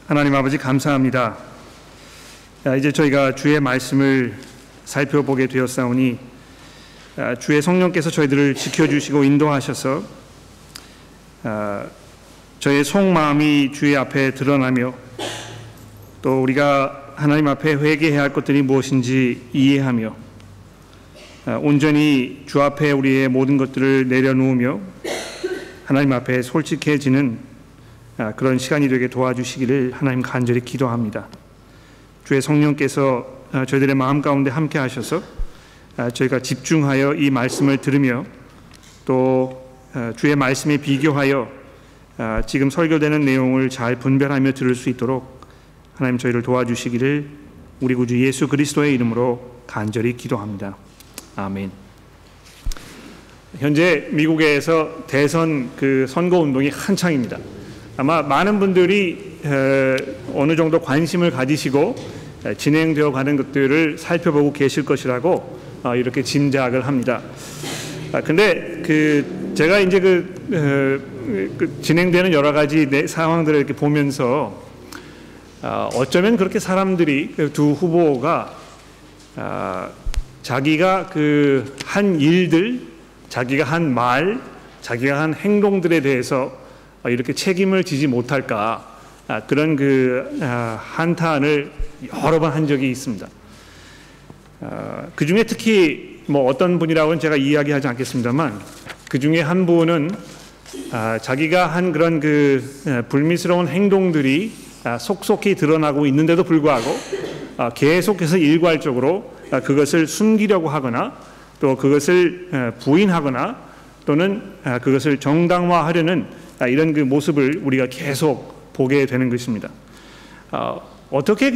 하나님 아버지 감사합니다. 이제 저희가 주의 말씀을 살펴보게 되었사오니 주의 성령께서 저희들을 지켜주시고 인도하셔서 저의 속마음이 주의 앞에 드러나며 또 우리가 하나님 앞에 회개해야 할 것들이 무엇인지 이해하며 온전히 주 앞에 우리의 모든 것들을 내려놓으며 하나님 앞에 솔직해지는 그런 시간이 되게 도와주시기를 하나님 간절히 기도합니다. 주의 성령께서 저희들의 마음 가운데 함께 하셔서 저희가 집중하여 이 말씀을 들으며 또 주의 말씀에 비교하여 지금 설교되는 내용을 잘 분별하며 들을 수 있도록 하나님 저희를 도와주시기를 우리 구주 예수 그리스도의 이름으로 간절히 기도합니다. 아멘. 현재 미국에서 대선 선거 운동이 한창입니다. 아마 많은 분들이 어느 정도 관심을 가지시고 진행되어 가는 것들을 살펴보고 계실 것이라고 이렇게 짐작을 합니다. 근데 제가 이제 진행되는 여러 가지 상황들을 이렇게 보면서 어쩌면 그렇게 사람들이 두 후보가 자기가 한 일들, 자기가 한 말, 자기가 한 행동들에 대해서 이렇게 책임을 지지 못할까 그런 한탄을 여러 번 한 적이 있습니다. 그 중에 특히 어떤 분이라고는 제가 이야기하지 않겠습니다만 그 중에 한 분은 자기가 한 그런 불미스러운 행동들이 속속히 드러나고 있는데도 불구하고 계속해서 일괄적으로 그것을 숨기려고 하거나 또 그것을 부인하거나 또는 그것을 정당화하려는 이런 모습을 우리가 계속 보게 되는 것입니다. 어떻게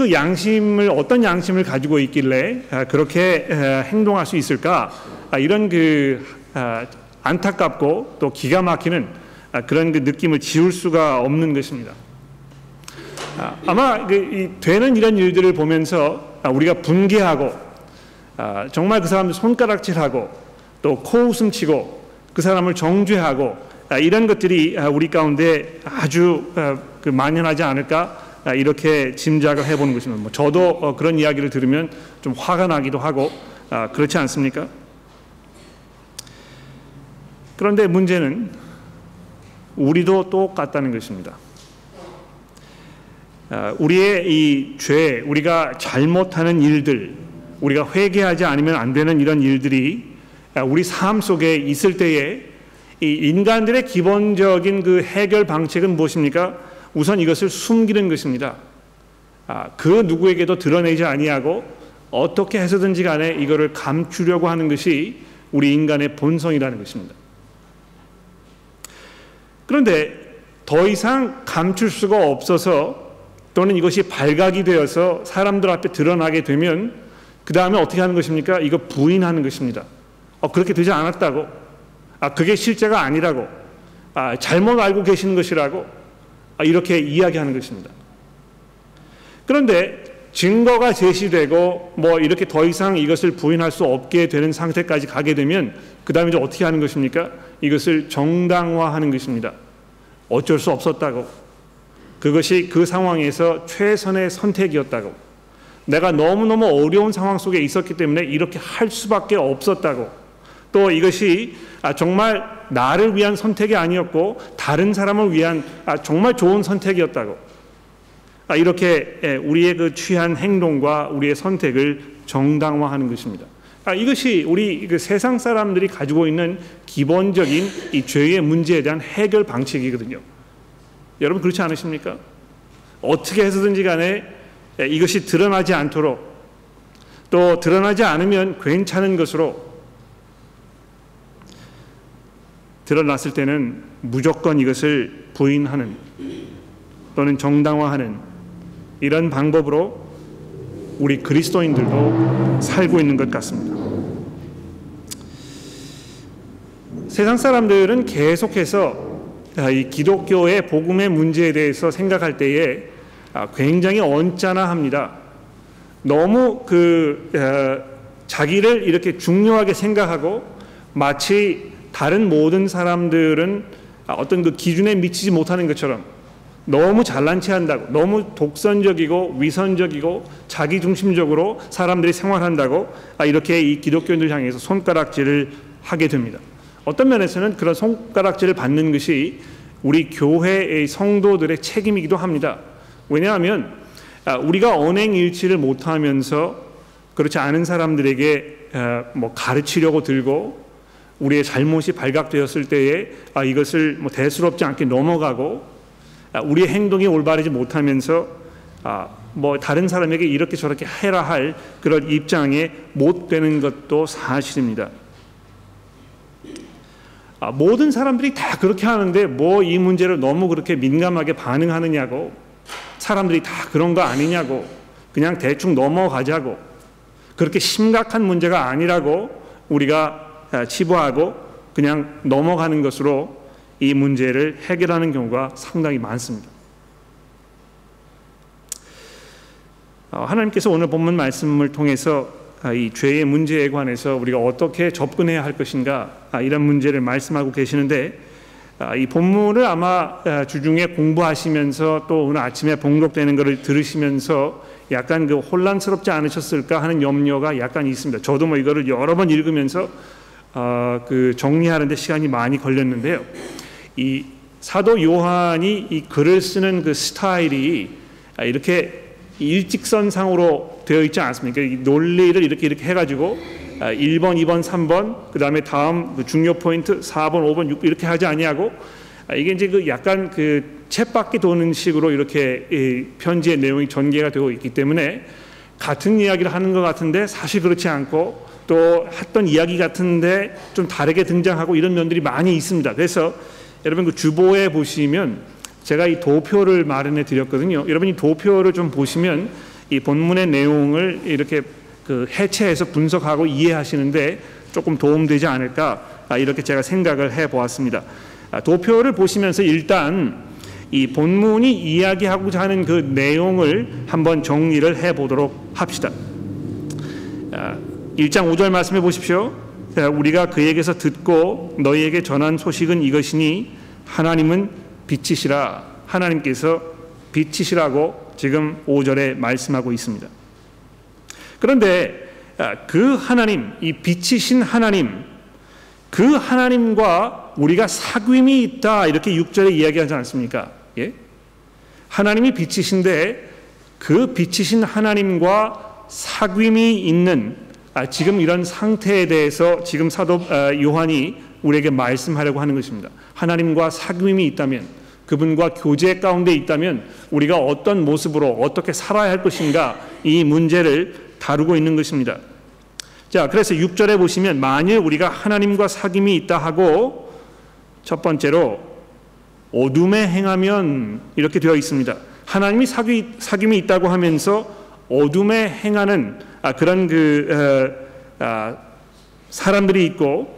어떤 양심을 가지고 있길래 그렇게 행동할 수 있을까? 이런 안타깝고 또 기가 막히는 그런 느낌을 지울 수가 없는 것입니다. 아마 되는 이런 일들을 보면서 우리가 분개하고 정말 그 사람들 손가락질하고 또 코웃음치고 그 사람을 정죄하고 이런 것들이 우리 가운데 아주 만연하지 않을까 이렇게 짐작을 해보는 것입니다. 저도 그런 이야기를 들으면 좀 화가 나기도 하고 그렇지 않습니까? 그런데 문제는 우리도 똑같다는 것입니다. 우리의 이 죄, 우리가 잘못하는 일들, 우리가 회개하지 않으면 안 되는 이런 일들이 우리 삶 속에 있을 때에 이 인간들의 기본적인 해결 방책은 무엇입니까? 우선 이것을 숨기는 것입니다. 그 누구에게도 드러내지 아니하고 어떻게 해서든지 간에 이거를 감추려고 하는 것이 우리 인간의 본성이라는 것입니다. 그런데 더 이상 감출 수가 없어서 또는 이것이 발각이 되어서 사람들 앞에 드러나게 되면 그 다음에 어떻게 하는 것입니까? 이거 부인하는 것입니다. 그렇게 되지 않았다고. 그게 실제가 아니라고. 잘못 알고 계시는 것이라고. 이렇게 이야기하는 것입니다. 그런데 증거가 제시되고 이렇게 더 이상 이것을 부인할 수 없게 되는 상태까지 가게 되면 그 다음에 이제 어떻게 하는 것입니까? 이것을 정당화하는 것입니다. 어쩔 수 없었다고. 그것이 그 상황에서 최선의 선택이었다고. 내가 너무너무 어려운 상황 속에 있었기 때문에 이렇게 할 수밖에 없었다고. 또 이것이 정말 나를 위한 선택이 아니었고 다른 사람을 위한 정말 좋은 선택이었다고. 이렇게 우리의 취한 행동과 우리의 선택을 정당화하는 것입니다. 이것이 우리 세상 사람들이 가지고 있는 기본적인 이 죄의 문제에 대한 해결 방식이거든요. 여러분 그렇지 않으십니까? 어떻게 해서든지 간에 이것이 드러나지 않도록 또 드러나지 않으면 괜찮은 것으로 드러났을 때는 무조건 이것을 부인하는 또는 정당화하는 이런 방법으로 우리 그리스도인들도 살고 있는 것 같습니다. 세상 사람들은 계속해서 이 기독교의 복음의 문제에 대해서 생각할 때에 굉장히 언짢아합니다. 너무 자기를 이렇게 중요하게 생각하고 마치 다른 모든 사람들은 어떤 기준에 미치지 못하는 것처럼 너무 잘난 체 한다고, 너무 독선적이고 위선적이고 자기중심적으로 사람들이 생활한다고 이렇게 이 기독교인들 향해서 손가락질을 하게 됩니다. 어떤 면에서는 그런 손가락질을 받는 것이 우리 교회의 성도들의 책임이기도 합니다. 왜냐하면 우리가 언행일치를 못하면서 그렇지 않은 사람들에게 가르치려고 들고 우리의 잘못이 발각되었을 때에 이것을 대수롭지 않게 넘어가고 우리의 행동이 올바르지 못하면서 다른 사람에게 이렇게 저렇게 해라 할 그런 입장에 못 되는 것도 사실입니다. 모든 사람들이 다 그렇게 하는데 이 문제를 너무 그렇게 민감하게 반응하느냐고, 사람들이 다 그런 거 아니냐고, 그냥 대충 넘어가자고, 그렇게 심각한 문제가 아니라고 우리가 치부하고 그냥 넘어가는 것으로 이 문제를 해결하는 경우가 상당히 많습니다. 하나님께서 오늘 본문 말씀을 통해서 이 죄의 문제에 관해서 우리가 어떻게 접근해야 할 것인가 이런 문제를 말씀하고 계시는데, 이 본문을 아마 주중에 공부하시면서 또 오늘 아침에 봉독되는 것을 들으시면서 약간 혼란스럽지 않으셨을까 하는 염려가 약간 있습니다. 저도 이거를 여러 번 읽으면서 정리하는 데 시간이 많이 걸렸는데요. 이 사도 요한이 이 글을 쓰는 그 스타일이 이렇게 일직선상으로 되어 있지 않습니까? 이 논리를 이렇게 해가지고 1번, 2번, 3번, 그 다음에 다음 중요 포인트 4번, 5번, 6번 이렇게 하지 아니하고, 이게 이제 약간 쳇바퀴 도는 식으로 이렇게 편지의 내용이 전개가 되고 있기 때문에 같은 이야기를 하는 것 같은데 사실 그렇지 않고, 또 했던 이야기 같은데 좀 다르게 등장하고 이런 면들이 많이 있습니다. 그래서 여러분 주보에 보시면 제가 이 도표를 마련해 드렸거든요. 여러분이 도표를 좀 보시면 이 본문의 내용을 이렇게 해체해서 분석하고 이해하시는데 조금 도움되지 않을까 이렇게 제가 생각을 해보았습니다. 도표를 보시면서 일단 이 본문이 이야기하고자 하는 그 내용을 한번 정리를 해보도록 합시다. 1장 5절 말씀해 보십시오. 우리가 그에게서 듣고 너희에게 전한 소식은 이것이니 하나님은 빛이시라. 하나님께서 빛이시라고 지금 5절에 말씀하고 있습니다. 그런데 그 하나님, 이 빛이신 하나님, 그 하나님과 우리가 사귐이 있다 이렇게 6절에 이야기하지 않습니까? 예? 하나님이 빛이신데 그 빛이신 하나님과 사귐이 있는 지금 이런 상태에 대해서 지금 사도 요한이 우리에게 말씀하려고 하는 것입니다. 하나님과 사귐이 있다면, 그분과 교제 가운데 있다면 우리가 어떤 모습으로 어떻게 살아야 할 것인가, 이 문제를 다루고 있는 것입니다. 자, 그래서 6절에 보시면 만일 우리가 하나님과 사귐이 있다 하고, 첫 번째로 어둠에 행하면 이렇게 되어 있습니다. 하나님이 사귐이 있다고 하면서 어둠에 행하는 그런 사람들이 있고,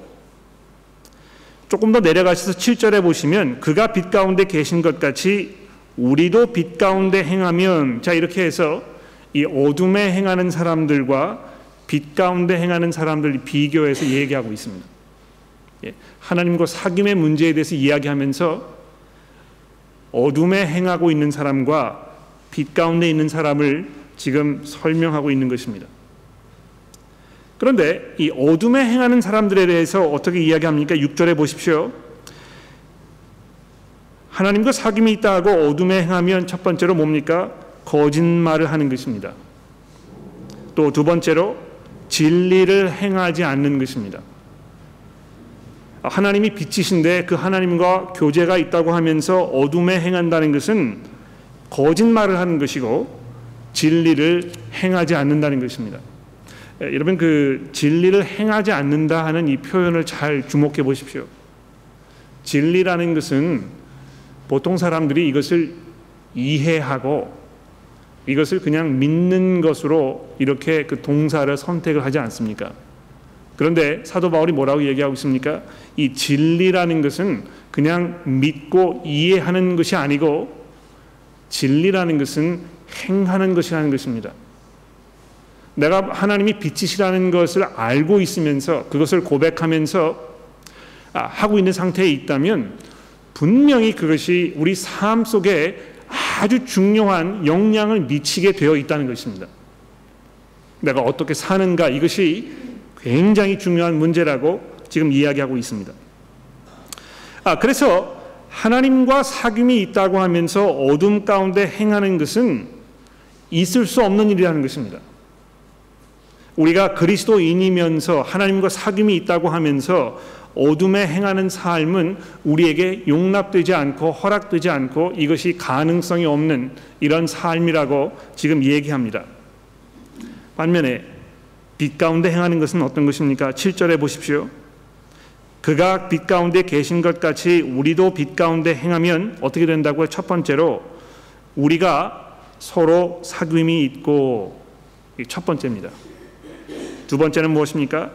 조금 더 내려가셔서 7절에 보시면 그가 빛 가운데 계신 것 같이 우리도 빛 가운데 행하면, 자 이렇게 해서 이 어둠에 행하는 사람들과 빛 가운데 행하는 사람들 비교해서 얘기하고 있습니다. 예, 하나님과 사귐의 문제에 대해서 이야기하면서 어둠에 행하고 있는 사람과 빛 가운데 있는 사람을 지금 설명하고 있는 것입니다. 그런데 이 어둠에 행하는 사람들에 대해서 어떻게 이야기합니까? 6절에 보십시오. 하나님과 사귐이 있다 하고 어둠에 행하면 첫 번째로 뭡니까? 거짓말을 하는 것입니다. 또 두 번째로 진리를 행하지 않는 것입니다. 하나님이 빛이신데 그 하나님과 교제가 있다고 하면서 어둠에 행한다는 것은 거짓말을 하는 것이고 진리를 행하지 않는다는 것입니다. 여러분 진리를 행하지 않는다 하는 이 표현을 잘 주목해 보십시오. 진리라는 것은 보통 사람들이 이것을 이해하고 이것을 그냥 믿는 것으로 이렇게 그 동사를 선택을 하지 않습니까? 그런데 사도 바울이 뭐라고 얘기하고 있습니까? 이 진리라는 것은 그냥 믿고 이해하는 것이 아니고 진리라는 것은 행하는 것이라는 것입니다. 내가 하나님이 빛이시라는 것을 알고 있으면서 그것을 고백하면서 하고 있는 상태에 있다면 분명히 그것이 우리 삶 속에 아주 중요한 영향을 미치게 되어 있다는 것입니다. 내가 어떻게 사는가, 이것이 굉장히 중요한 문제라고 지금 이야기하고 있습니다. 그래서 하나님과 사귐이 있다고 하면서 어둠 가운데 행하는 것은 있을 수 없는 일이라는 것입니다. 우리가 그리스도인이면서 하나님과 사귐이 있다고 하면서 어둠에 행하는 삶은 우리에게 용납되지 않고 허락되지 않고 이것이 가능성이 없는 이런 삶이라고 지금 얘기합니다. 반면에 빛 가운데 행하는 것은 어떤 것입니까? 7절에 보십시오. 그가 빛 가운데 계신 것 같이 우리도 빛 가운데 행하면 어떻게 된다고요? 첫 번째로 우리가 서로 사귐이 있고, 첫 번째입니다. 두 번째는 무엇입니까?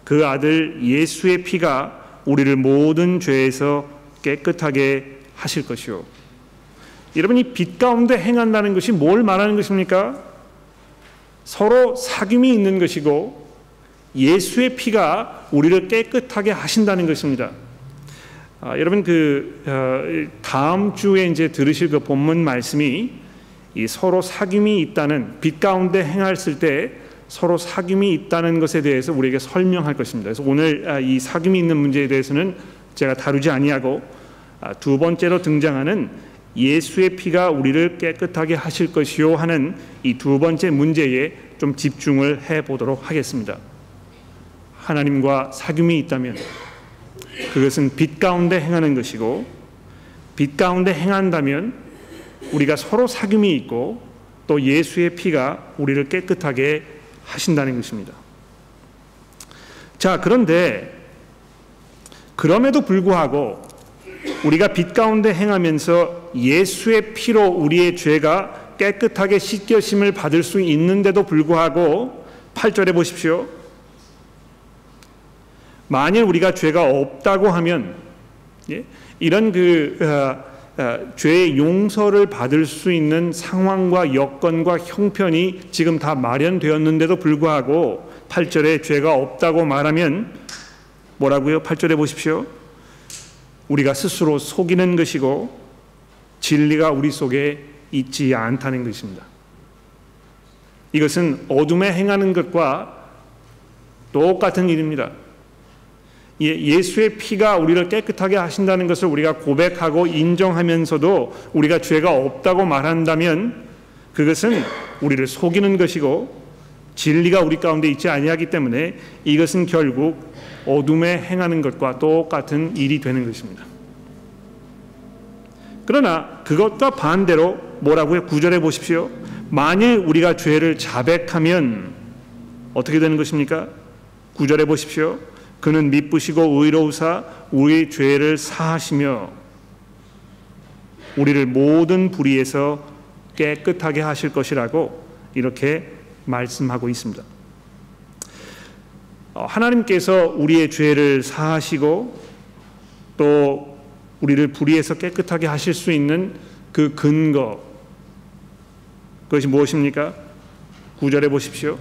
그 아들 예수의 피가 우리를 모든 죄에서 깨끗하게 하실 것이요. 여러분, 이 빛 가운데 행한다는 것이 뭘 말하는 것입니까? 서로 사귐이 있는 것이고 예수의 피가 우리를 깨끗하게 하신다는 것입니다. 여러분, 다음 주에 이제 들으실 그 본문 말씀이 이 서로 사귐이 있다는, 빛 가운데 행했을 때 서로 사귐이 있다는 것에 대해서 우리에게 설명할 것입니다. 그래서 오늘 이 사귐이 있는 문제에 대해서는 제가 다루지 아니하고 두 번째로 등장하는 예수의 피가 우리를 깨끗하게 하실 것이요 하는 이 두 번째 문제에 좀 집중을 해보도록 하겠습니다. 하나님과 사귐이 있다면 그것은 빛 가운데 행하는 것이고, 빛 가운데 행한다면 우리가 서로 사귐이 있고 또 예수의 피가 우리를 깨끗하게 하신다는 것입니다. 자, 그런데 그럼에도 불구하고 우리가 빛 가운데 행하면서 예수의 피로 우리의 죄가 깨끗하게 씻겨심을 받을 수 있는데도 불구하고 8절에 보십시오. 만일 우리가 죄가 없다고 하면 이런 죄의 용서를 받을 수 있는 상황과 여건과 형편이 지금 다 마련되었는데도 불구하고 8절에 죄가 없다고 말하면 뭐라고요? 8절에 보십시오. 우리가 스스로 속이는 것이고 진리가 우리 속에 있지 않다는 것입니다. 이것은 어둠에 행하는 것과 똑같은 일입니다. 예수의 피가 우리를 깨끗하게 하신다는 것을 우리가 고백하고 인정하면서도 우리가 죄가 없다고 말한다면 그것은 우리를 속이는 것이고 진리가 우리 가운데 있지 아니하기 때문에 이것은 결국 어둠에 행하는 것과 똑같은 일이 되는 것입니다. 그러나 그것과 반대로 뭐라고요? 9절에 보십시오. 만일 우리가 죄를 자백하면 어떻게 되는 것입니까? 9절에 보십시오. 그는 미쁘시고 의로우사 우리 죄를 사하시며 우리를 모든 불의에서 깨끗하게 하실 것이라고 이렇게 말씀하고 있습니다. 하나님께서 우리의 죄를 사하시고 또 우리를 불의에서 깨끗하게 하실 수 있는 그 근거, 그것이 무엇입니까? 9절에 보십시오.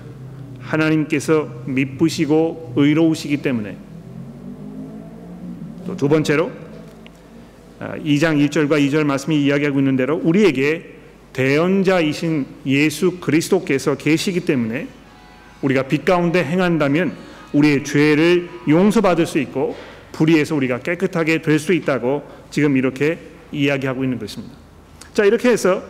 하나님께서 미쁘시고 의로우시기 때문에. 또 두 번째로 2장 1절과 2절 말씀이 이야기하고 있는 대로 우리에게 대언자이신 예수 그리스도께서 계시기 때문에 우리가 빛 가운데 행한다면 우리의 죄를 용서받을 수 있고 불의에서 우리가 깨끗하게 될 수 있다고 지금 이렇게 이야기하고 있는 것입니다. 자, 이렇게 해서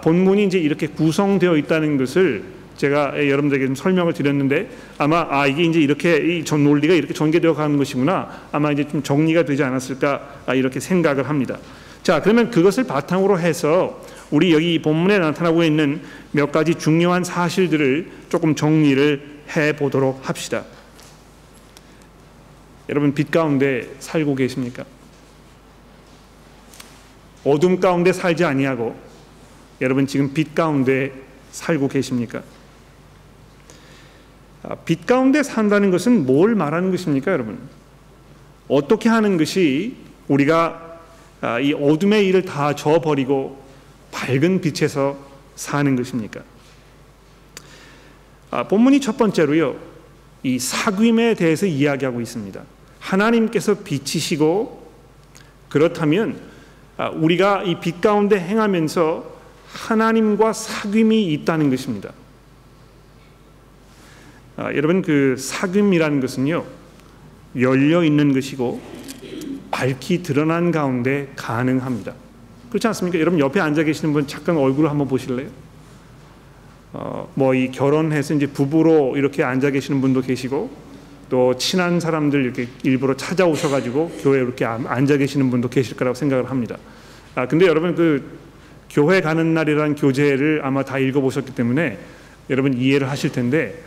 본문이 이제 이렇게 구성되어 있다는 것을 제가 여러분들에게 좀 설명을 드렸는데 아마 이게 이제 이렇게 이 전 논리가 이렇게 전개되어 가는 것이구나, 아마 이제 좀 정리가 되지 않았을까 이렇게 생각을 합니다. 자, 그러면 그것을 바탕으로 해서 우리 여기 이 본문에 나타나고 있는 몇 가지 중요한 사실들을 조금 정리를 해 보도록 합시다. 여러분, 빛 가운데 살고 계십니까? 어둠 가운데 살지 아니하고 여러분 지금 빛 가운데 살고 계십니까? 빛 가운데 산다는 것은 뭘 말하는 것입니까, 여러분? 어떻게 하는 것이 우리가 이 어둠의 일을 다 저버리고 밝은 빛에서 사는 것입니까? 본문이 첫 번째로요, 이 사귐에 대해서 이야기하고 있습니다. 하나님께서 빛이시고 그렇다면 우리가 이 빛 가운데 행하면서 하나님과 사귐이 있다는 것입니다. 여러분, 그 사귐이라는 것은요, 열려 있는 것이고 밝히 드러난 가운데 가능합니다. 그렇지 않습니까? 여러분, 옆에 앉아 계시는 분 잠깐 얼굴을 한번 보실래요? 뭐 이 결혼해서 이제 부부로 이렇게 앉아 계시는 분도 계시고, 또 친한 사람들 이렇게 일부러 찾아오셔가지고 교회에 이렇게 앉아 계시는 분도 계실 거라고 생각을 합니다. 근데 여러분, 그 교회 가는 날이라는 교재를 아마 다 읽어보셨기 때문에 여러분 이해를 하실 텐데,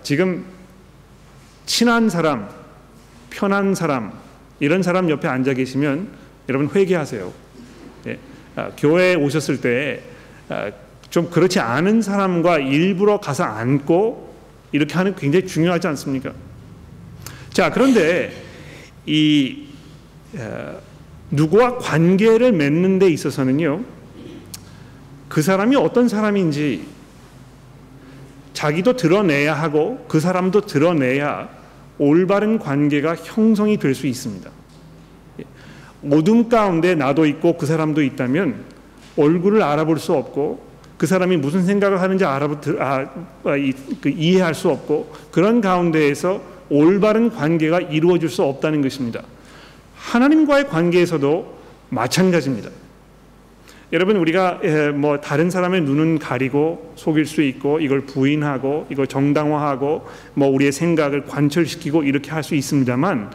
지금 친한 사람, 편한 사람, 이런 사람 옆에 앉아 계시면 여러분 회개하세요. 예. 교회에 오셨을 때 좀 그렇지 않은 사람과 일부러 가서 앉고 이렇게 하는 게 굉장히 중요하지 않습니까? 자, 그런데 이 누구와 관계를 맺는 데 있어서는요, 그 사람이 어떤 사람인지 자기도 드러내야 하고 그 사람도 드러내야 올바른 관계가 형성이 될 수 있습니다. 어둠 가운데 나도 있고 그 사람도 있다면 얼굴을 알아볼 수 없고 그 사람이 무슨 생각을 하는지 이해할 수 없고, 그런 가운데에서 올바른 관계가 이루어질 수 없다는 것입니다. 하나님과의 관계에서도 마찬가지입니다. 여러분, 우리가 뭐 다른 사람의 눈은 가리고 속일 수 있고, 이걸 부인하고 이걸 정당화하고 뭐 우리의 생각을 관철시키고 이렇게 할 수 있습니다만,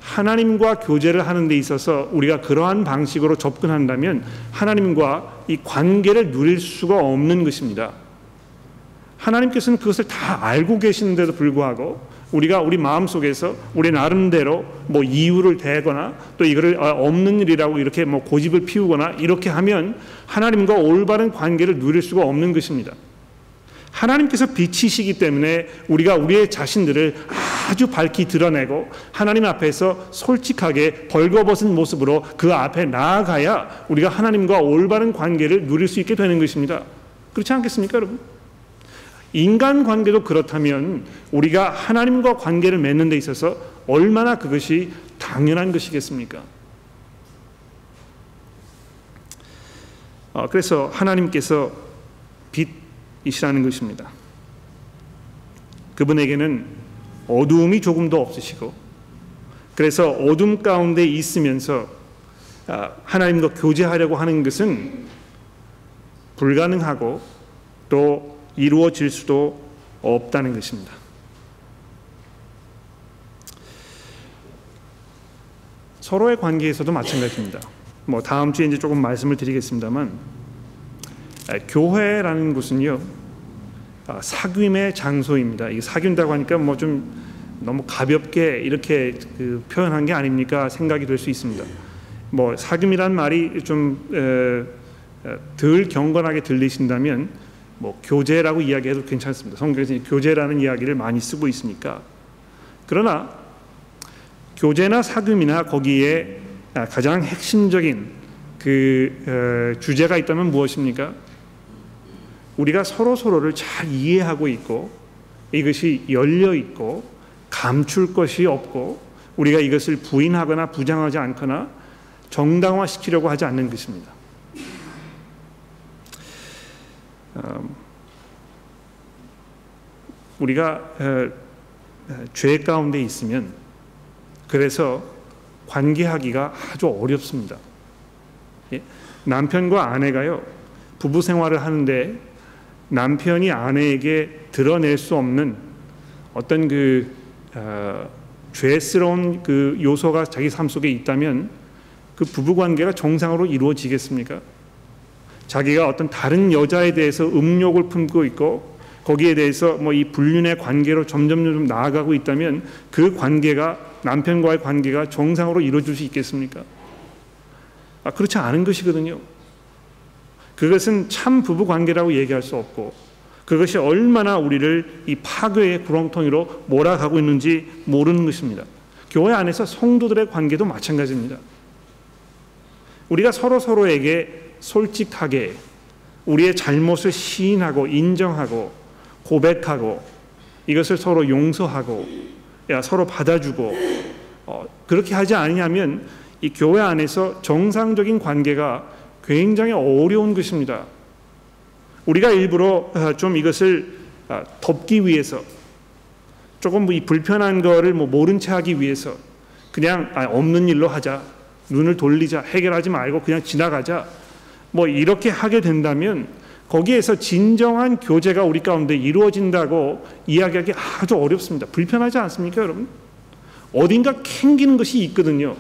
하나님과 교제를 하는 데 있어서 우리가 그러한 방식으로 접근한다면 하나님과 이 관계를 누릴 수가 없는 것입니다. 하나님께서는 그것을 다 알고 계시는데도 불구하고 우리가 우리 마음속에서 우리 나름대로 뭐 이유를 대거나 또 이거를 없는 일이라고 이렇게 뭐 고집을 피우거나 이렇게 하면 하나님과 올바른 관계를 누릴 수가 없는 것입니다. 하나님께서 빛이시기 때문에 우리가 우리의 자신들을 아주 밝히 드러내고 하나님 앞에서 솔직하게 벌거벗은 모습으로 그 앞에 나아가야 우리가 하나님과 올바른 관계를 누릴 수 있게 되는 것입니다. 그렇지 않겠습니까, 여러분? 인간관계도 그렇다면 우리가 하나님과 관계를 맺는 데 있어서 얼마나 그것이 당연한 것이겠습니까? 그래서 하나님께서 빛이시라는 것입니다. 그분에게는 어두움이 조금도 없으시고, 그래서 어둠 가운데 있으면서 하나님과 교제하려고 하는 것은 불가능하고 또 이루어질 수도 없다는 것입니다. 서로의 관계에서도 마찬가지입니다. 뭐 다음 주에 이제 조금 말씀을 드리겠습니다만, 교회라는 곳은요, 사귐의 장소입니다. 이게 사귄다고 하니까 뭐 좀 너무 가볍게 이렇게 표현한 게 아닙니까 생각이 될 수 있습니다. 뭐 사귐이란 말이 좀 덜 경건하게 들리신다면 뭐 교제라고 이야기해도 괜찮습니다. 성경에서 교제라는 이야기를 많이 쓰고 있으니까. 그러나 교제나 사귐이나 거기에 가장 핵심적인 주제가 있다면 무엇입니까? 우리가 서로를 잘 이해하고 있고, 이것이 열려 있고 감출 것이 없고, 우리가 이것을 부인하거나 부정하지 않거나 정당화시키려고 하지 않는 것입니다. 우리가 죄 가운데 있으면 그래서 관계하기가 아주 어렵습니다. 남편과 아내가요, 부부 생활을 하는데 남편이 아내에게 드러낼 수 없는 어떤 죄스러운 요소가 자기 삶 속에 있다면 그 부부 관계가 정상으로 이루어지겠습니까? 자기가 어떤 다른 여자에 대해서 음욕을 품고 있고 거기에 대해서 뭐 이 불륜의 관계로 점점 나아가고 있다면 그 관계가, 남편과의 관계가 정상으로 이루어질 수 있겠습니까? 그렇지 않은 것이거든요. 그것은 참 부부 관계라고 얘기할 수 없고, 그것이 얼마나 우리를 이 파괴의 구렁텅이로 몰아가고 있는지 모르는 것입니다. 교회 안에서 성도들의 관계도 마찬가지입니다. 우리가 서로에게 솔직하게 우리의 잘못을 시인하고 인정하고 고백하고 이것을 서로 용서하고 서로 받아주고 그렇게 하지 않으면 이 교회 안에서 정상적인 관계가 굉장히 어려운 것입니다. 우리가 일부러 좀 이것을 덮기 위해서, 조금 이 불편한 거를 모른 체 하기 위해서 그냥 없는 일로 하자, 눈을 돌리자, 해결하지 말고 그냥 지나가자, 이렇게 하게 된다면 거기에서 진정한 교제가 우리 가운데 이루어진다고 이야기하기 아주 어렵습니다. 불편하지 않습니까, 여러분? 어딘가 캥기는 것이 있거든요.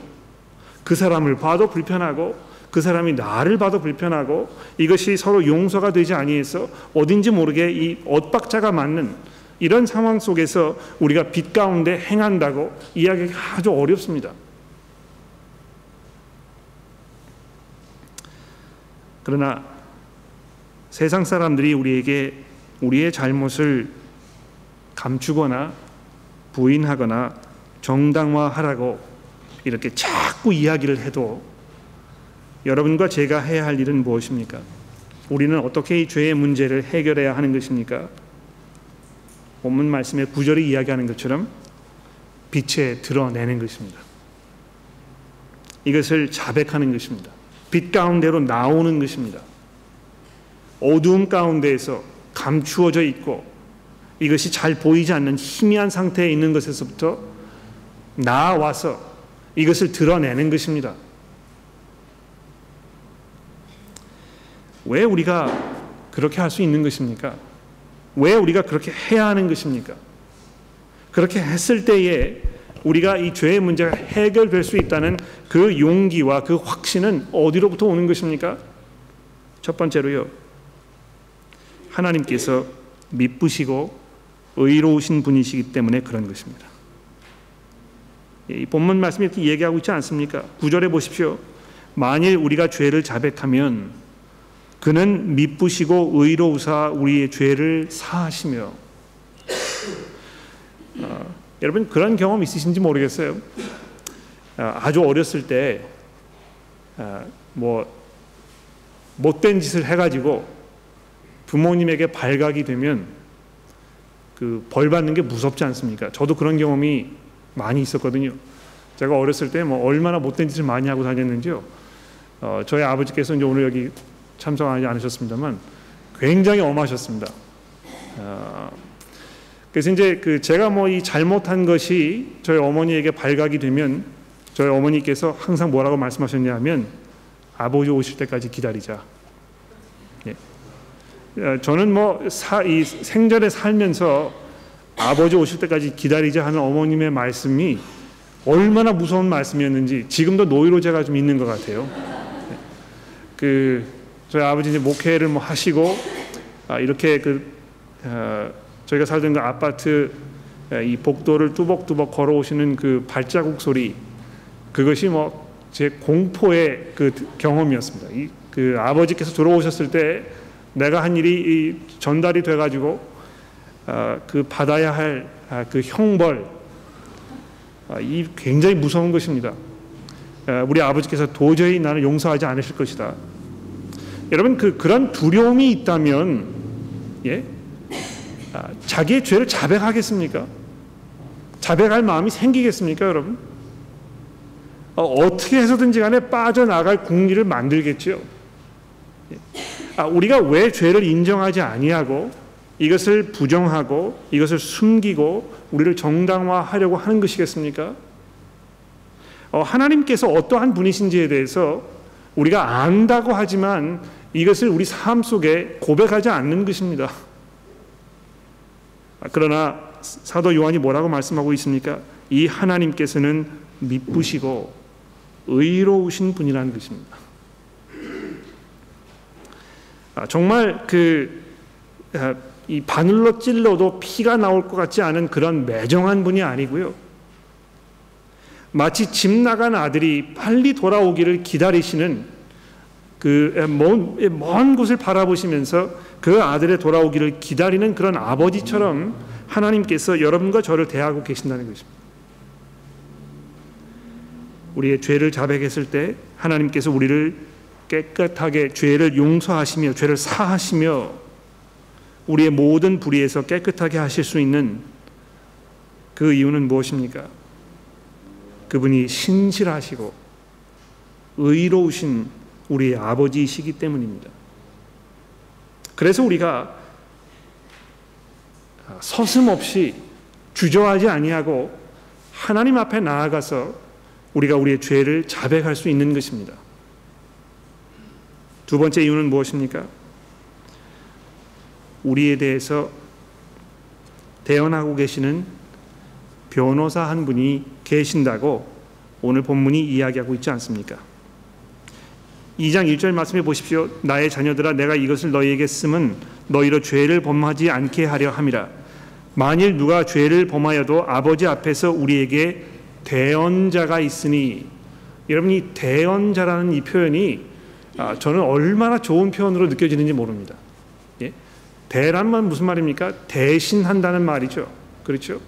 그 사람을 봐도 불편하고 그 사람이 나를 봐도 불편하고, 이것이 서로 용서가 되지 아니해서 어딘지 모르게 이 엇박자가 맞는 이런 상황 속에서 우리가 빛 가운데 행한다고 이야기하기 아주 어렵습니다. 그러나 세상 사람들이 우리에게 우리의 잘못을 감추거나 부인하거나 정당화하라고 이렇게 자꾸 이야기를 해도 여러분과 제가 해야 할 일은 무엇입니까? 우리는 어떻게 이 죄의 문제를 해결해야 하는 것입니까? 본문 말씀의 9절이 이야기하는 것처럼 빛에 드러내는 것입니다. 이것을 자백하는 것입니다. 빛 가운데로 나오는 것입니다. 어두움 가운데에서 감추어져 있고 이것이 잘 보이지 않는 희미한 상태에 있는 것에서부터 나와서 이것을 드러내는 것입니다. 왜 우리가 그렇게 할 수 있는 것입니까? 왜 우리가 그렇게 해야 하는 것입니까? 그렇게 했을 때에 우리가 이 죄의 문제가 해결될 수 있다는 그 용기와 그 확신은 어디로부터 오는 것입니까? 첫 번째로요, 하나님께서 미쁘시고 의로우신 분이시기 때문에 그런 것입니다. 이 본문 말씀이 이렇게 얘기하고 있지 않습니까? 9절에 보십시오. 만일 우리가 죄를 자백하면 그는 미쁘시고 의로우사 우리의 죄를 사하시며. 여러분 그런 경험 있으신지 모르겠어요. 아주 어렸을 때 못된 짓을 해가지고 부모님에게 발각이 되면 그 벌 받는 게 무섭지 않습니까? 저도 그런 경험이 많이 있었거든요. 제가 어렸을 때 얼마나 못된 짓을 많이 하고 다녔는지요. 저희 아버지께서 이제 오늘 여기 참석하지 않으셨습니다만 굉장히 엄하셨습니다. 그래서 이제 제가 이 잘못한 것이 저희 어머니에게 발각이 되면 저희 어머니께서 항상 뭐라고 말씀하셨냐면 아버지 오실 때까지 기다리자. 예. 저는 이 생전에 살면서 아버지 오실 때까지 기다리자 하는 어머님의 말씀이 얼마나 무서운 말씀이었는지 지금도 노이로제가 좀 있는 것 같아요. 저희 아버지 이제 목회를 하시고 이렇게 저희가 살던 그 아파트 이 복도를 뚜벅뚜벅 걸어오시는 그 발자국 소리, 그것이 제 공포의 그 경험이었습니다. 그 아버지께서 들어오셨을 때 내가 한 일이 전달이 돼가지고 그 받아야 할 그 형벌, 이 굉장히 무서운 것입니다. 우리 아버지께서 도저히 나를 용서하지 않으실 것이다. 여러분 그런 두려움이 있다면 자기의 죄를 자백하겠습니까? 자백할 마음이 생기겠습니까, 여러분? 어떻게 해서든지 간에 빠져나갈 궁리를 만들겠죠. 우리가 왜 죄를 인정하지 아니하고 이것을 부정하고 이것을 숨기고 우리를 정당화하려고 하는 것이겠습니까? 하나님께서 어떠한 분이신지에 대해서 우리가 안다고 하지만 이것을 우리 삶 속에 고백하지 않는 것입니다. 그러나 사도 요한이 뭐라고 말씀하고 있습니까? 이 하나님께서는 미쁘시고 의로우신 분이라는 것입니다. 정말 이 바늘로 찔러도 피가 나올 것 같지 않은 그런 매정한 분이 아니고요. 마치 집 나간 아들이 빨리 돌아오기를 기다리시는 먼 곳을 바라보시면서 그 아들의 돌아오기를 기다리는 그런 아버지처럼 하나님께서 여러분과 저를 대하고 계신다는 것입니다. 우리의 죄를 자백했을 때 하나님께서 우리를 깨끗하게 죄를 용서하시며 죄를 사하시며 우리의 모든 불의에서 깨끗하게 하실 수 있는 그 이유는 무엇입니까? 그분이 신실하시고 의로우신 우리의 아버지이시기 때문입니다. 그래서 우리가 서슴없이 주저하지 아니하고 하나님 앞에 나아가서 우리가 우리의 죄를 자백할 수 있는 것입니다. 두 번째 이유는 무엇입니까? 우리에 대해서 대언하고 계시는 변호사 한 분이 계신다고 오늘 본문이 이야기하고 있지 않습니까? 2장 1절 말씀해 보십시오. 나의 자녀들아 내가 이것을 너희에게 쓰면 너희로 죄를 범하지 않게 하려 함이라. 만일 누가 죄를 범하여도 아버지 앞에서 우리에게 대언자가 있으니. 여러분, 이 대언자라는 이 표현이 저는 얼마나 좋은 표현으로 느껴지는지 모릅니다. 예? 대란 말 무슨 말입니까? 대신한다는 말이죠. 그렇죠?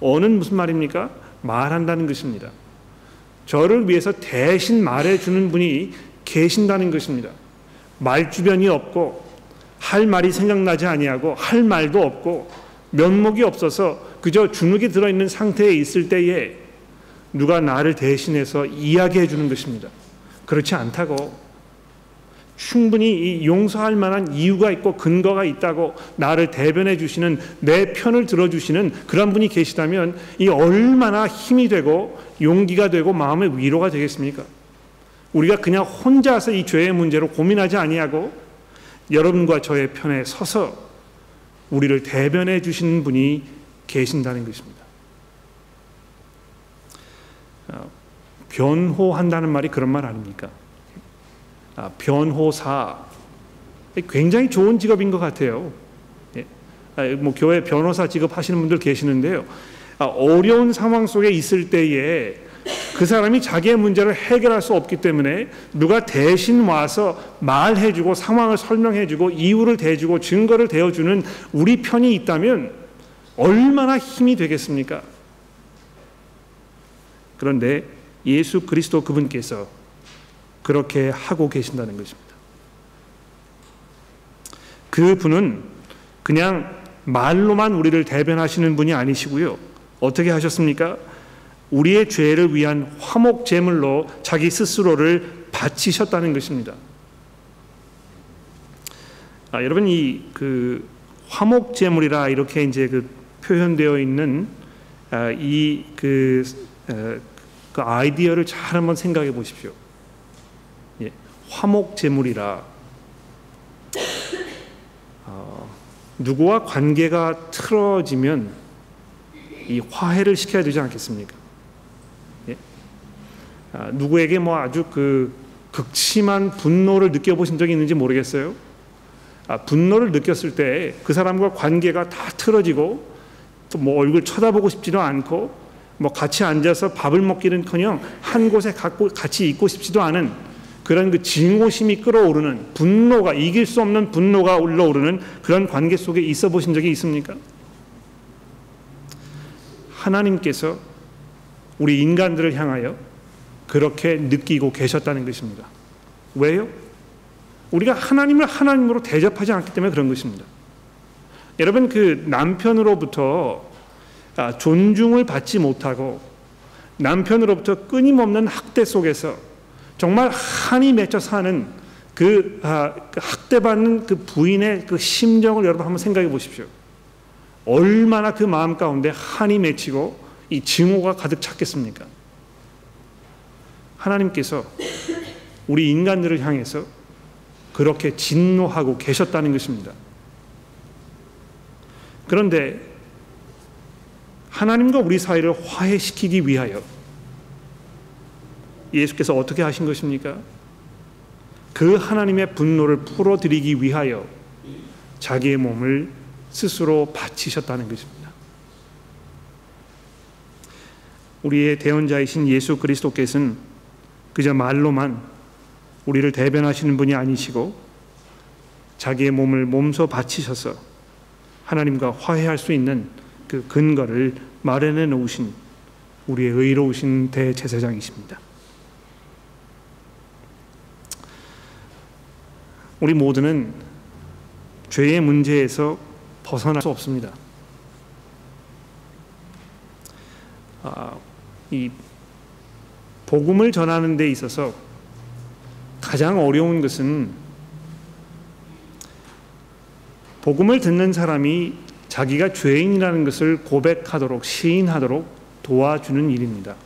언은 무슨 말입니까? 말한다는 것입니다. 저를 위해서 대신 말해주는 분이 계신다는 것입니다. 말주변이 없고 할 말이 생각나지 아니하고 할 말도 없고 면목이 없어서 그저 주눅이 들어있는 상태에 있을 때에 누가 나를 대신해서 이야기해 주는 것입니다. 그렇지 않다고, 충분히 용서할 만한 이유가 있고 근거가 있다고 나를 대변해 주시는, 내 편을 들어주시는 그런 분이 계시다면 이 얼마나 힘이 되고 용기가 되고 마음의 위로가 되겠습니까? 우리가 그냥 혼자서 이 죄의 문제로 고민하지 아니하고 여러분과 저의 편에 서서 우리를 대변해 주시는 분이 계신다는 것입니다. 변호한다는 말이 그런 말 아닙니까? 변호사, 굉장히 좋은 직업인 것 같아요. 뭐 교회 변호사 직업 하시는 분들 계시는데요. 어려운 상황 속에 있을 때에 그 사람이 자기의 문제를 해결할 수 없기 때문에 누가 대신 와서 말해주고 상황을 설명해주고 이유를 대주고 증거를 대어주는 우리 편이 있다면 얼마나 힘이 되겠습니까? 그런데 예수 그리스도 그분께서 그렇게 하고 계신다는 것입니다. 그분은 그냥 말로만 우리를 대변하시는 분이 아니시고요. 어떻게 하셨습니까? 우리의 죄를 위한 화목 제물로 자기 스스로를 바치셨다는 것입니다. 여러분, 그 화목 제물이라 이렇게 이제 그 표현되어 있는 그 아이디어를 잘 한번 생각해 보십시오. 예, 화목 제물이라 누구와 관계가 틀어지면 이 화해를 시켜야 되지 않겠습니까? 예? 누구에게 뭐 아주 그 극심한 분노를 느껴보신 적이 있는지 모르겠어요. 분노를 느꼈을 때 그 사람과 관계가 다 틀어지고 또 뭐 얼굴 쳐다보고 싶지도 않고 뭐 같이 앉아서 밥을 먹기는커녕 한 곳에 같이 있고 싶지도 않은 그런 그 증오심이 끌어오르는 분노가, 이길 수 없는 분노가 올라오르는 그런 관계 속에 있어 보신 적이 있습니까? 하나님께서 우리 인간들을 향하여 그렇게 느끼고 계셨다는 것입니다. 왜요? 우리가 하나님을 하나님으로 대접하지 않기 때문에 그런 것입니다. 여러분, 그 남편으로부터 존중을 받지 못하고 남편으로부터 끊임없는 학대 속에서 정말 한이 맺혀 사는 그 학대받는 그 부인의 그 심정을 여러분 한번 생각해 보십시오. 얼마나 그 마음 가운데 한이 맺히고 이 증오가 가득 찼겠습니까? 하나님께서 우리 인간들을 향해서 그렇게 진노하고 계셨다는 것입니다. 그런데 하나님과 우리 사이를 화해시키기 위하여 예수께서 어떻게 하신 것입니까? 그 하나님의 분노를 풀어드리기 위하여 자기의 몸을 스스로 바치셨다는 것입니다. 우리의 대언자이신 예수 그리스도께서는 그저 말로만 우리를 대변하시는 분이 아니시고 자기의 몸을 몸소 바치셔서 하나님과 화해할 수 있는 그 근거를 마련해 놓으신 우리의 의로우신 대제사장이십니다. 우리 모두는 죄의 문제에서 벗어날 수 없습니다. 이 복음을 전하는 데 있어서 가장 어려운 것은 복음을 듣는 사람이 자기가 죄인이라는 것을 고백하도록 시인하도록 도와주는 일입니다.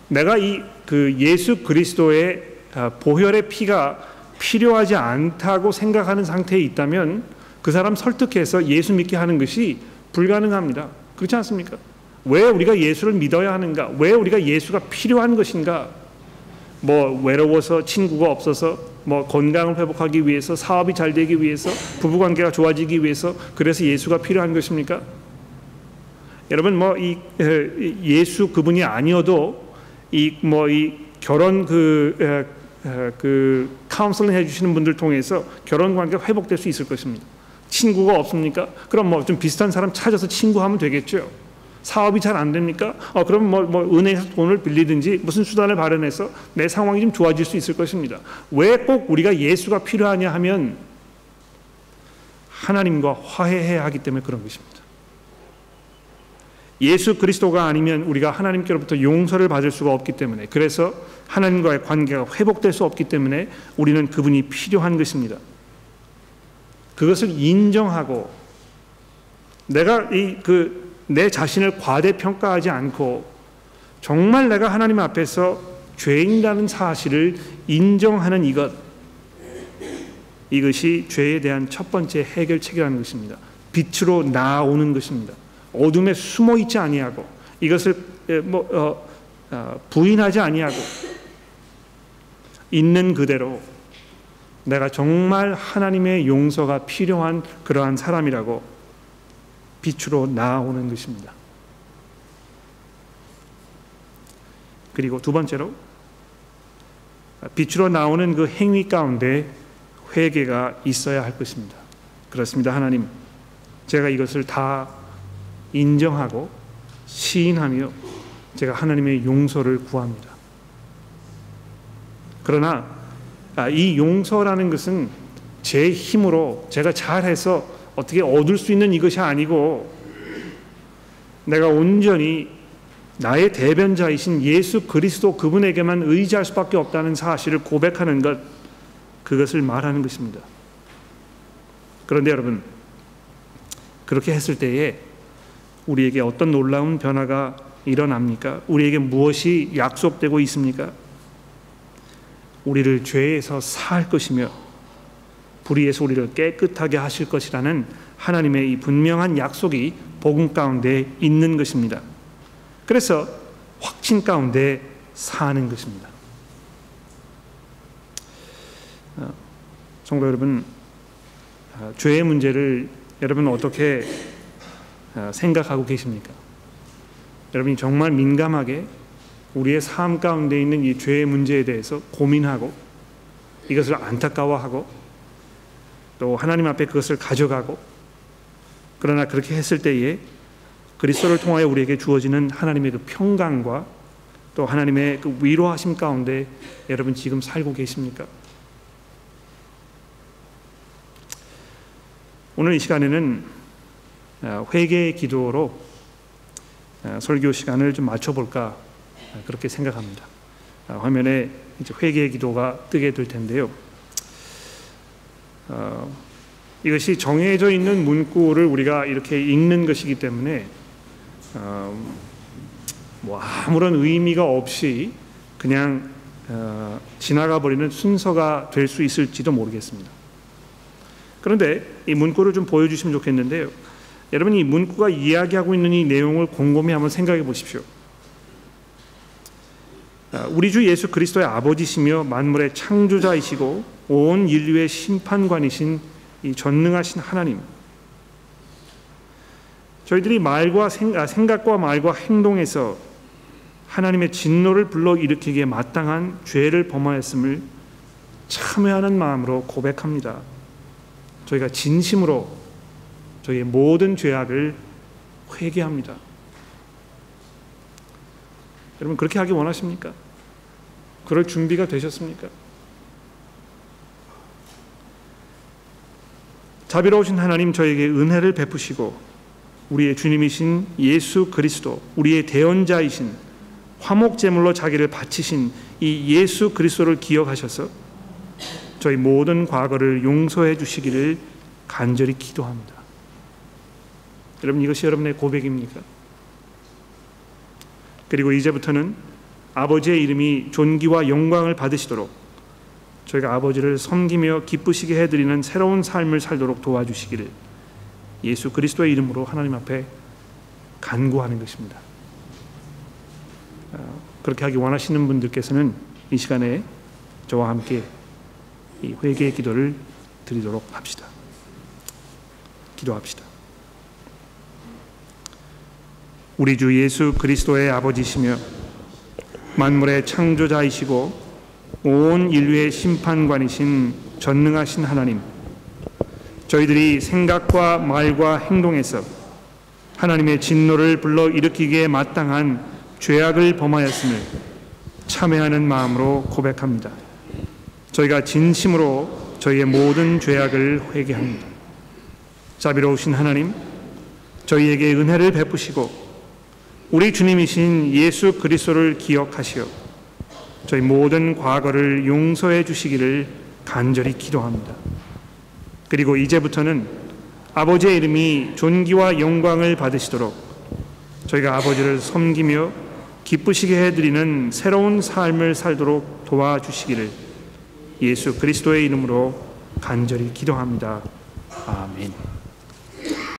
내가 예수 그리스도의 보혈의 피가 필요하지 않다고 생각하는 상태에 있다면 그 사람 설득해서 예수 믿게 하는 것이 불가능합니다. 그렇지 않습니까? 왜 우리가 예수를 믿어야 하는가? 왜 우리가 예수가 필요한 것인가? 외로워서, 친구가 없어서, 건강을 회복하기 위해서, 사업이 잘 되기 위해서, 부부관계가 좋아지기 위해서, 그래서 예수가 필요한 것입니까? 여러분, 예수 그분이 아니어도 이 결혼 카운슬링 해주시는 분들 통해서 결혼 관계가 회복될 수 있을 것입니다. 친구가 없습니까? 그럼 좀 비슷한 사람 찾아서 친구하면 되겠죠. 사업이 잘 안 됩니까? 그럼 은행에서 돈을 빌리든지 무슨 수단을 마련해서 내 상황이 좀 좋아질 수 있을 것입니다. 왜 꼭 우리가 예수가 필요하냐 하면 하나님과 화해해야 하기 때문에 그런 것입니다. 예수 그리스도가 아니면 우리가 하나님께로부터 용서를 받을 수가 없기 때문에, 그래서 하나님과의 관계가 회복될 수 없기 때문에 우리는 그분이 필요한 것입니다. 그것을 인정하고 내가 내 자신을 과대평가하지 않고 정말 내가 하나님 앞에서 죄인이라는 사실을 인정하는 이것이 죄에 대한 첫 번째 해결책이라는 것입니다. 빛으로 나아오는 것입니다. 어둠에 숨어 있지 아니하고 이것을 부인하지 아니하고 있는 그대로 내가 정말 하나님의 용서가 필요한 그러한 사람이라고 빛으로 나아오는 것입니다. 그리고 두 번째로 빛으로 나오는 그 행위 가운데 회개가 있어야 할 것입니다. 그렇습니다. 하나님, 제가 이것을 다 인정하고 시인하며 제가 하나님의 용서를 구합니다. 그러나 이 용서라는 것은 제 힘으로 제가 잘해서 어떻게 얻을 수 있는 이것이 아니고 내가 온전히 나의 대변자이신 예수 그리스도 그분에게만 의지할 수밖에 없다는 사실을 고백하는 것, 그것을 말하는 것입니다. 그런데 여러분, 그렇게 했을 때에 우리에게 어떤 놀라운 변화가 일어납니까? 우리에게 무엇이 약속되고 있습니까? 우리를 죄에서 사할 것이며 불의에서 우리를 깨끗하게 하실 것이라는 하나님의 이 분명한 약속이 복음 가운데 있는 것입니다. 그래서 확신 가운데 사는 것입니다. 성도 여러분, 죄의 문제를 여러분 어떻게 생각하고 계십니까? 여러분이 정말 민감하게 우리의 삶 가운데 있는 이 죄의 문제에 대해서 고민하고 이것을 안타까워하고 또 하나님 앞에 그것을 가져가고, 그러나 그렇게 했을 때에 그리스도를 통하여 우리에게 주어지는 하나님의 그 평강과 또 하나님의 그 위로하심 가운데 여러분 지금 살고 계십니까? 오늘 이 시간에는 회개의 기도로 설교 시간을 좀 맞춰볼까 그렇게 생각합니다. 화면에 이제 회개의 기도가 뜨게 될 텐데요. 이것이 정해져 있는 문구를 우리가 이렇게 읽는 것이기 때문에 아무런 의미가 없이 그냥 지나가 버리는 순서가 될 수 있을지도 모르겠습니다. 그런데 이 문구를 좀 보여주시면 좋겠는데요. 여러분, 이 문구가 이야기하고 있는 이 내용을 곰곰이 한번 생각해 보십시오. 우리 주 예수 그리스도의 아버지시며 만물의 창조자이시고 온 인류의 심판관이신 이 전능하신 하나님, 저희들이 생각과 말과 행동에서 하나님의 진노를 불러일으키기에 마땅한 죄를 범하였음을 참회하는 마음으로 고백합니다. 저희가 진심으로 저희의 모든 죄악을 회개합니다. 여러분, 그렇게 하기 원하십니까? 그럴 준비가 되셨습니까? 자비로우신 하나님, 저에게 은혜를 베푸시고 우리의 주님이신 예수 그리스도, 우리의 대언자이신 화목제물로 자기를 바치신 이 예수 그리스도를 기억하셔서 저희 모든 과거를 용서해 주시기를 간절히 기도합니다. 여러분, 이것이 여러분의 고백입니까? 그리고 이제부터는 아버지의 이름이 존귀와 영광을 받으시도록 저희가 아버지를 섬기며 기쁘시게 해드리는 새로운 삶을 살도록 도와주시기를 예수 그리스도의 이름으로 하나님 앞에 간구하는 것입니다. 그렇게 하기 원하시는 분들께서는 이 시간에 저와 함께 이 회개의 기도를 드리도록 합시다. 기도합시다. 우리 주 예수 그리스도의 아버지시며 만물의 창조자이시고 온 인류의 심판관이신 전능하신 하나님, 저희들이 생각과 말과 행동에서 하나님의 진노를 불러일으키기에 마땅한 죄악을 범하였음을 참회하는 마음으로 고백합니다. 저희가 진심으로 저희의 모든 죄악을 회개합니다. 자비로우신 하나님, 저희에게 은혜를 베푸시고 우리 주님이신 예수 그리스도를 기억하시어 저희 모든 과거를 용서해 주시기를 간절히 기도합니다. 그리고 이제부터는 아버지의 이름이 존귀와 영광을 받으시도록 저희가 아버지를 섬기며 기쁘시게 해드리는 새로운 삶을 살도록 도와주시기를 예수 그리스도의 이름으로 간절히 기도합니다. 아멘.